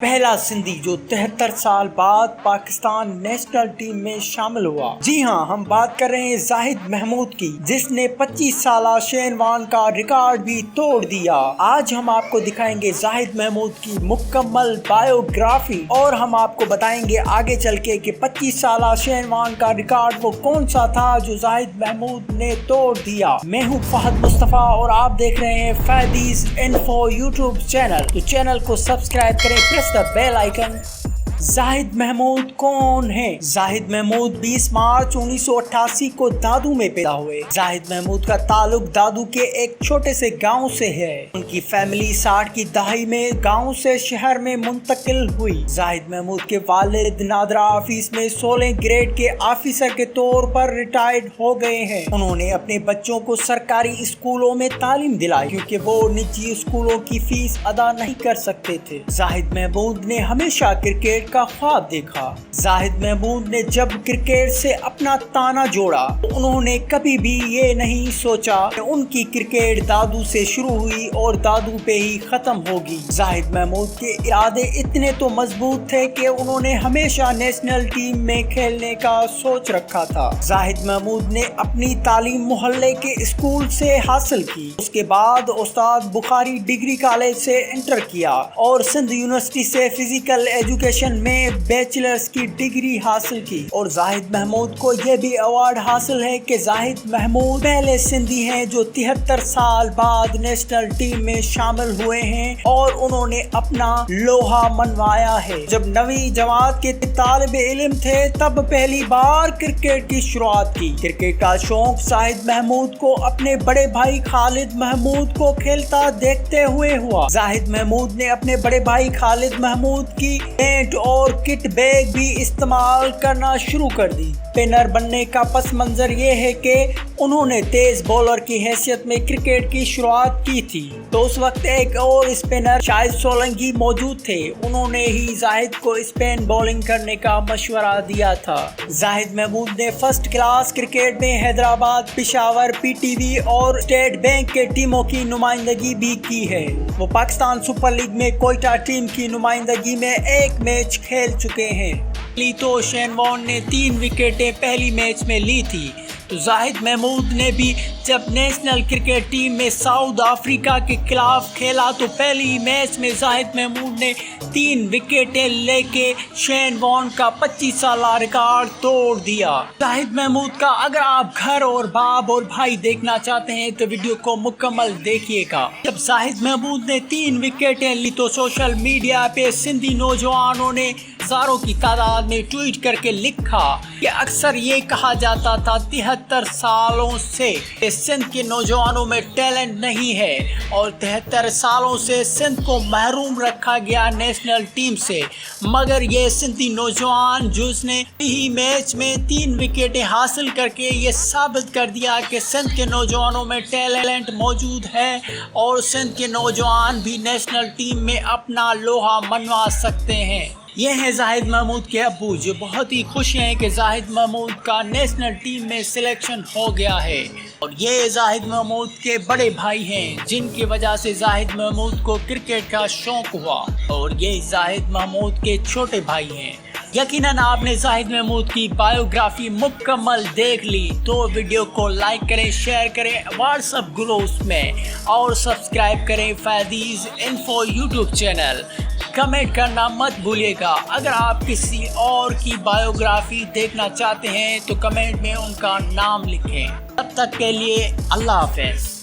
پہلا سندھی جو 73 سال بعد پاکستان نیشنل ٹیم میں شامل ہوا۔ جی ہاں، ہم بات کر رہے ہیں زاہد محمود کی، جس نے 25 سالہ شین وارن کا ریکارڈ بھی توڑ دیا۔ آج ہم آپ کو دکھائیں گے زاہد محمود کی مکمل بایوگرافی اور ہم آپ کو بتائیں گے آگے چل کے کہ 25 سالہ شین وارن کا ریکارڈ وہ کون سا تھا جو زاہد محمود نے توڑ دیا۔ میں ہوں فہد مصطفیٰ اور آپ دیکھ رہے ہیں فہدیز انفو یوٹیوب چینل، تو چینل کو سبسکرائب کریں، the bell icon۔ زاہد محمود کون ہے؟ زاہد محمود 20 مارچ 1988 کو دادو میں پیدا ہوئے۔ زاہد محمود کا تعلق دادو کے ایک چھوٹے سے گاؤں سے ہے۔ ان کی فیملی 60 کی دہائی میں گاؤں سے شہر میں منتقل ہوئی۔ زاہد محمود کے والد نادرا آفس میں 16 گریڈ کے آفیسر کے طور پر ریٹائرڈ ہو گئے ہیں۔ انہوں نے اپنے بچوں کو سرکاری اسکولوں میں تعلیم دلائی کیونکہ وہ نجی اسکولوں کی فیس ادا نہیں کر سکتے تھے۔ زاہد محمود نے ہمیشہ کرکٹ کا خواب دیکھا۔ زاہد محمود نے جب کرکٹ سے اپنا تانا جوڑا تو انہوں نے کبھی بھی یہ نہیں سوچا کہ ان کی کرکٹ دادو سے شروع ہوئی اور دادو پہ ہی ختم ہوگی۔ زاہد محمود کے ارادے اتنے تو مضبوط تھے کہ انہوں نے ہمیشہ نیشنل ٹیم میں کھیلنے کا سوچ رکھا تھا۔ زاہد محمود نے اپنی تعلیم محلے کے اسکول سے حاصل کی۔ اس کے بعد استاد بخاری ڈگری کالج سے انٹر کیا اور سندھ یونیورسٹی سے فزیکل ایجوکیشن میں بیچلرز کی ڈگری حاصل کی۔ اور زاہد محمود کو یہ بھی ایوارڈ حاصل ہے کہ زاہد محمود پہلے سندھی ہیں جو 73 سال بعد نیشنل ٹیم میں شامل ہوئے ہیں اور انہوں نے اپنا لوہا منوایا ہے۔ جب 9ویں جماعت کے طالب علم تھے تب پہلی بار کرکٹ کی شروعات کی۔ کرکٹ کا شوق زاہد محمود کو اپنے بڑے بھائی خالد محمود کو کھیلتا دیکھتے ہوئے ہوا۔ زاہد محمود نے اپنے بڑے بھائی خالد محمود کی پینٹ اور کٹ بیگ بھی استعمال کرنا شروع کر دی۔ اسپنر بننے کا پس منظر یہ ہے کہ انہوں نے تیز بولر کی حیثیت میں کرکٹ کی شروعات کی تھی، تو اس وقت ایک اور اسپنر شاہد سولنگی موجود تھے، انہوں نے ہی زاہد کو اسپن بولنگ کرنے کا مشورہ دیا تھا۔ زاہد محمود نے فرسٹ کلاس کرکٹ میں Hyderabad, Peshawar, P T V اور اسٹیٹ بینک کے ٹیموں کی نمائندگی بھی کی ہے۔ وہ پاکستان سپر لیگ میں کوئٹہ ٹیم کی نمائندگی میں ایک میچ کھیل چکے ہیں۔ تو شین وارن نے 3 وکٹیں پہلی میچ میں لی تھی، تو زاہد محمود نے بھی جب نیشنل کرکٹ ٹیم میں ساؤتھ افریقہ کے خلاف کھیلا تو پہلی میچ میں زاہد محمود نے 3 وکٹیں لے کے شین وارن کا 25 سالہ ریکارڈ توڑ دیا۔ زاہد محمود کا اگر آپ گھر اور باپ اور بھائی دیکھنا چاہتے ہیں تو ویڈیو کو مکمل دیکھیے گا۔ جب زاہد محمود نے 3 وکٹیں لی تو سوشل میڈیا پہ سندھی نوجوانوں نے ہزاروں کی تعداد میں ٹویٹ کر کے لکھا کہ اکثر یہ کہا جاتا تھا 73 سالوں سے کہ سندھ کے نوجوانوں میں ٹیلنٹ نہیں ہے اور 73 سالوں سے سندھ کو محروم رکھا گیا نیشنل ٹیم سے، مگر یہ سندھی نوجوان جس نے ہی میچ میں 3 وکٹیں حاصل کر کے یہ ثابت کر دیا کہ سندھ کے نوجوانوں میں ٹیلنٹ موجود ہے اور سندھ کے نوجوان بھی نیشنل ٹیم میں اپنا لوہا منوا سکتے ہیں۔ یہ ہے زاہد محمود کے ابو جو بہت ہی خوش ہیں کہ زاہد محمود کا نیشنل ٹیم میں سلیکشن ہو گیا ہے، اور یہ زاہد محمود کے بڑے بھائی ہیں جن کی وجہ سے زاہد محمود کو کرکٹ کا شوق ہوا، اور یہ زاہد محمود کے چھوٹے بھائی ہیں۔ یقیناً آپ نے زاہد محمود کی بایوگرافی مکمل دیکھ لی، تو ویڈیو کو لائک کریں، شیئر کریں واٹس ایپ گروپس میں، اور سبسکرائب کریں فہدیز انفو یوٹیوب چینل۔ کمنٹ کرنا مت بھولیے گا۔ اگر آپ کسی اور کی بایوگرافی دیکھنا چاہتے ہیں تو کمنٹ میں ان کا نام لکھیں۔ تب تک کے لیے اللہ حافظ۔